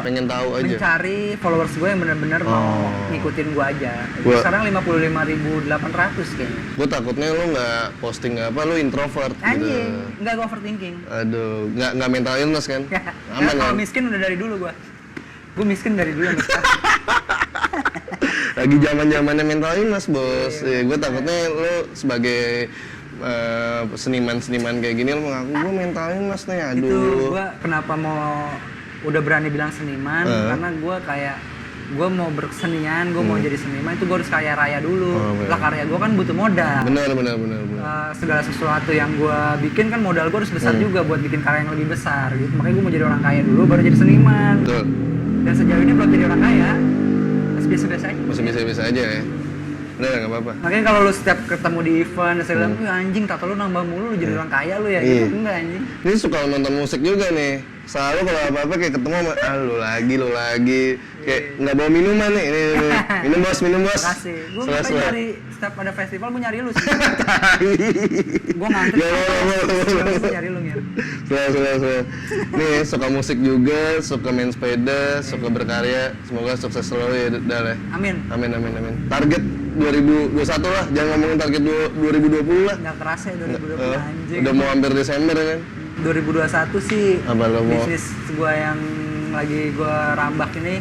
pengen tahu aja, mencari followers gue yang benar-benar mau ngikutin gue aja. Sekarang 55.800 kayaknya. Gue takutnya lo nggak posting apa, lo introvert anjing gitu. nggak gue overthinking. Aduh, nggak mental illness kan? Aman kalau kan? miskin udah dari dulu gue miskin dari dulu nih. Lagi zamannya mental illness bos. Gue takutnya lo sebagai seniman kayak gini lo mengaku gue mental illness nih. Aduh. Itu gue kenapa mau udah berani bilang seniman, karena gue kayak gue mau bersenian, gue mau jadi seniman itu gue harus kaya raya dulu. Lah karya gue kan butuh modal. Benar. Segala sesuatu yang gue bikin kan modal gue harus besar juga buat bikin karya yang lebih besar gitu. Makanya gue mau jadi orang kaya dulu baru jadi seniman. Betul. Dan sejauh ini belum jadi orang kaya. Biasa-biasa aja. Masih biasa-biasa aja ya. Udah nggak apa-apa. Makanya kalau lu setiap ketemu di event, saya bilang, anjing tato lu nambah mulu, lu jadi orang kaya lu ya. Gitu. Enggak anjing. Ini suka nonton musik juga nih. Selalu kalau apa-apa kayak ketemu sama, lu lagi. Kayak nggak bawa minuman nih. Ini. Minum bos. Makasih. Gue nyari, setiap ada festival gue nyari lu sih. Gue ngantri. Gue nyari lu ngir. Sudah. Nih suka musik juga, suka main sepeda, suka berkarya. Semoga sukses selalu ya Dal ya. Amin. Target 2021 lah, jangan ngomongin target 2020 lah. Nggak kerasa ya 2020 anjing. Udah mau hampir Desember kan. 2021 sih Apa lo mau? bisnis gua yang lagi gua rambak ini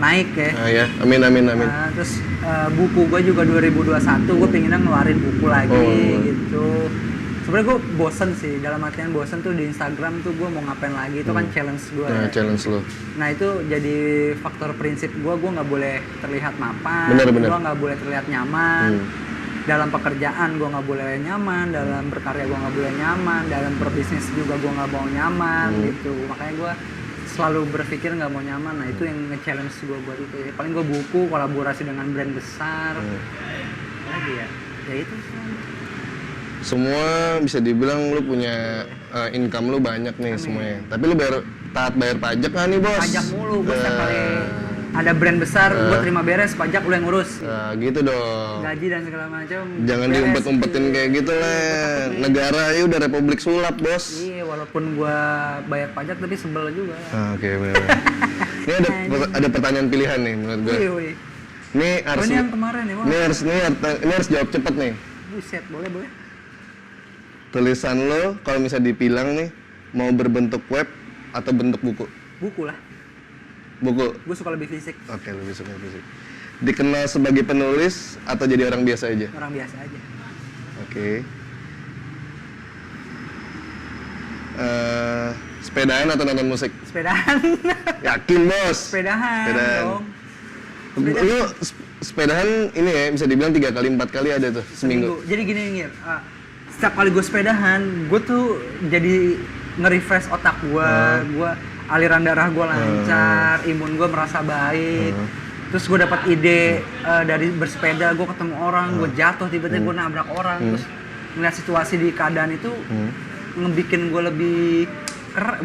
naik ya. Ya, amin. Terus buku gua juga 2021 gua pengennya ngeluarin buku lagi gitu. Sebenarnya gue bosen sih, dalam artian bosen tuh di Instagram tuh gue mau ngapain lagi, itu kan challenge gue ya. Challenge lo. Nah itu jadi faktor prinsip gue nggak boleh terlihat mapan, Bener. gue nggak boleh terlihat nyaman. Dalam pekerjaan gue nggak boleh nyaman, dalam berkarya gue nggak boleh nyaman, dalam berbisnis juga gue nggak mau nyaman gitu. Makanya gue selalu berpikir nggak mau nyaman, nah itu yang nge-challenge gue buat itu. Paling gue buku, kolaborasi dengan brand besar, lagi ya itu sih. Semua bisa dibilang lu punya income lu banyak nih semuanya. Tapi lu taat bayar pajak nggak nih bos? Pajak mulu, gue setiap kali ada brand besar, gue terima beres, pajak lu yang ngurus. Gitu dong. Gaji dan segala macam. Jangan diumpet-umpetin kayak gitu lah. Negara ya udah republik sulap bos. Iya, walaupun gue bayar pajak tapi sebel juga. Oke, bener. Ini ada pertanyaan pilihan nih menurut gue. Wih. Ini harus Ini yang kemarin ya, Wak. ini harus jawab cepet nih. Buset, boleh. Tulisan lo kalau misalnya dibilang nih mau berbentuk web atau bentuk buku? Buku lah. Buku. Gue suka lebih fisik. Oke, lebih suka fisik. Dikenal sebagai penulis atau jadi orang biasa aja? Orang biasa aja. Oke. Sepedaan atau nonton musik? Sepedahan. Yakin bos? Sepedahan dong. Lu sepedahan ini ya bisa dibilang 3 kali 4 kali ada tuh seminggu. Jadi gini Ngir, setiap kali gue sepedahan, gue tuh jadi nge-refresh otak gue, aliran darah gue lancar, imun gue merasa baik. Terus gue dapat ide dari bersepeda, gue ketemu orang, gue jatuh tiba-tiba gue nabrak orang, terus ngeliat situasi di keadaan itu ngebikin gue lebih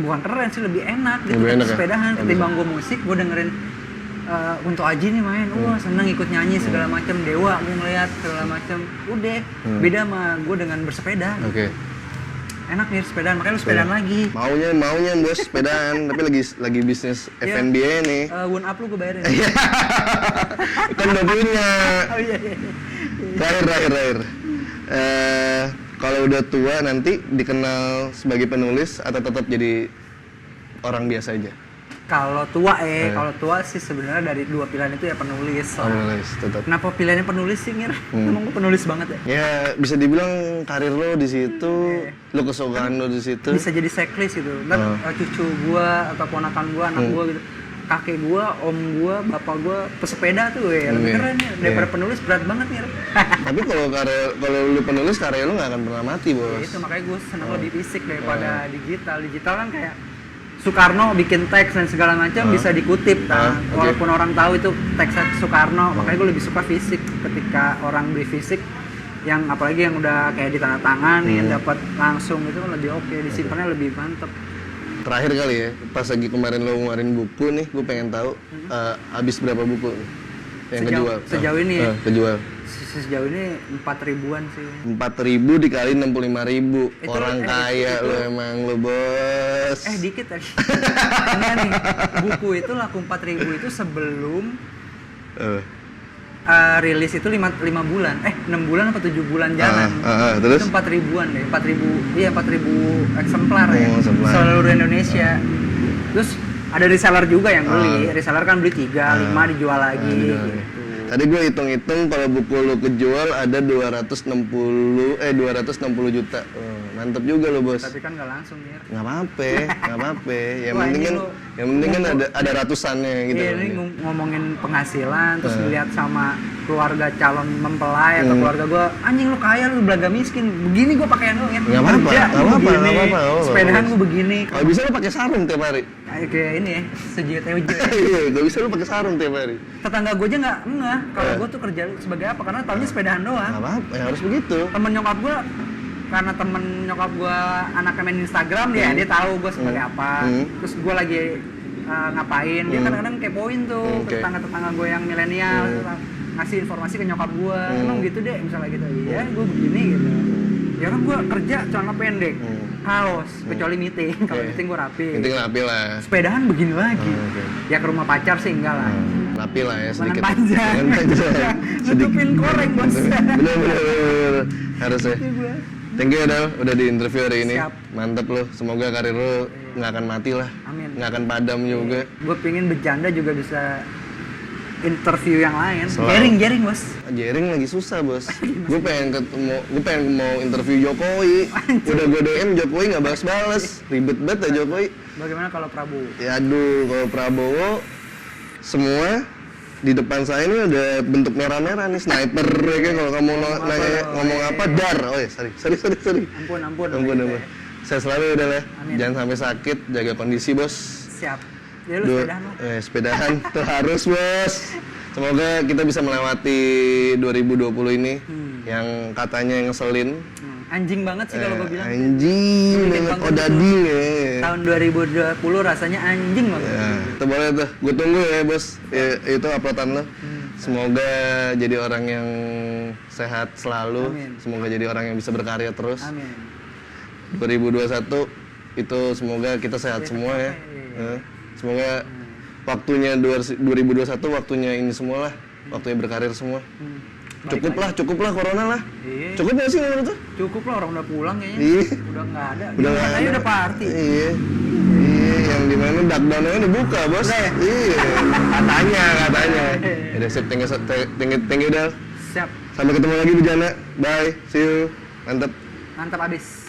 bukan keren sih, lebih enak gitu. Lebih enak ya? Sepedahan ketimbang gue musik, gue dengerin Kunto Aji nih main, seneng ikut nyanyi segala macam, Dewa gue ngeliat segala macam, udah beda sama gue dengan bersepeda. Oke. Enak nih sepedaan, makanya lu sepedaan lagi. Maunya bos sepedaan, tapi lagi bisnis F&B nih. One up lu gue bayarin. Kan udah punya. Oh iya. Terakhir. Kalau udah tua nanti dikenal sebagai penulis atau tetap jadi orang biasa aja? Kalau tua sih sebenarnya dari dua pilihan itu ya penulis. Penulis tetap. Kenapa pilihannya penulis sih, Ngir? Emang gue penulis banget ya? Ya bisa dibilang karir lo di situ, lo kesukaan lo di situ. Bisa jadi checklist gitu. Ntar cucu gua atau ponakan gua, anak gua gitu. Kakek gua, om gua, bapak gua pesepeda tuh ya, lebih keren ya. Daripada penulis berat banget Ngir. Tapi kalau lu penulis karya lu nggak akan pernah mati bos. Itu makanya gue seneng lebih fisik daripada digital. Digital kan kayak Soekarno bikin teks dan segala macam bisa dikutip kan. Walaupun orang tahu itu teksnya Soekarno, makanya gue lebih suka fisik. Ketika orang beli fisik, yang apalagi yang udah kayak ditandatangani, dapat langsung itu lebih oke, disimpannya lebih mantep. Terakhir kali ya, pas lagi kemarin lo ngeluarin buku nih, gue pengen tahu habis berapa buku nih yang kejual? Sejauh ini ya? Kejual. Sejauh ini 4.000-an sih. 4.000 dikali 65.000. Orang kaya lo emang lo bos. Dikit tadi. Enggak nih, buku itu laku 4.000 itu sebelum rilis itu 5 bulan. 6 bulan apa 7 bulan jalan. Terus? Itu 4.000-an deh. 4.000 eksemplar ya. Eksemplar. Seluruh Indonesia. Terus ada reseller juga yang beli. Reseller kan beli 3, 5 dijual lagi gitu. Tadi gue hitung-hitung kalau buku lo kejual ada 260 juta. Mantep juga lo bos. Tapi kan nggak langsung ya. Nggak apa-apa. Yang penting kan ada ratusannya gitu. Iya, ini ngomongin penghasilan, terus dilihat sama keluarga calon mempelai atau keluarga gue, anjing lu kaya, lu belaga miskin, begini gue pakaian lu ya. Nggak apa-apa. Sepedahan gue begini. Kalau bisa lu pakai sarung tiap hari. Kayak ini ya, sejiut ejo. Iya, gak bisa lu pakai sarung tiap hari. Tetangga gue aja nggak kalau gue tuh kerja sebagai apa, karena tahunya sepedahan doang. Nggak apa-apa, ya harus begitu. Temen nyokap gue, karena temen nyokap gue anaknya main Instagram, dia tahu gue sebagai apa. Terus gue lagi ngapain, dia kadang-kadang kepoin tuh ke tetangga-tetangga gue yang milenial, ngasih informasi ke nyokap gue, emang gitu deh, misalnya gitu, iya gue begini gitu. Ya kan gue kerja celana pendek, kaos, kecuali meeting, kalau meeting gue rapi. Meeting rapi lah. Sepedahan begini lagi, ya ke rumah pacar sih enggak lah. rapi lah ya Lengan sedikit. panjang. Lengan panjang. Nutupin koreng, Bos. Bener. Harus ya. Gua. Thank you ya Dal, udah di interview hari ini. Siap. Mantep lo, semoga karir lo nggak akan mati lah. Amin. Nggak akan padam juga. Gue pengen bercanda juga bisa interview yang lain. Selalu. Jaring, Bos. Jering lagi susah bos. Gue pengen mau interview Jokowi. Udah gue DM Jokowi nggak balas-balas. Ribet banget ya Jokowi. Bagaimana kalau Prabowo? Ya aduh, kalau Prabowo semua di depan saya ini ada bentuk merah-merah nih, sniper ya kan. Kalau kamu nanya ngomong apa, dar. Oh ya, sorry. Ampun. Saya selalu udah lah. Amin. Jangan sampai sakit, jaga kondisi bos. Siap. Ya lu sepedahan lo. Sepedahan tuh harus bos. Semoga kita bisa melewati 2020 ini yang katanya ngeselin. Anjing banget sih kalau gue bilang. Anjing banget, odading ya. Tahun 2020 rasanya anjing banget. Ya, itu boleh tuh. Gue tunggu ya bos. Ya, itu uploadan lo. Semoga jadi orang yang sehat selalu. Amin. Semoga jadi orang yang bisa berkarya terus. Amin. 2021 itu semoga kita sehat semua ya. Semoga waktunya 2021 waktunya ini semua lah. Waktunya berkarir semua. Cukup lah corona lah. Iya. Cukup nggak sih menurut tuh? Cukup lah, orang udah pulang kayaknya. Iya. Udah nggak ada. Udah nggak Katanya ada. udah party. Iya, yang dimana dark-down-nya udah buka bos. Udah ya? Iya, katanya. Udah sip, thank you Dal. Siap. Sampai ketemu lagi di Jana. Bye, see you. Mantap. Mantap abis.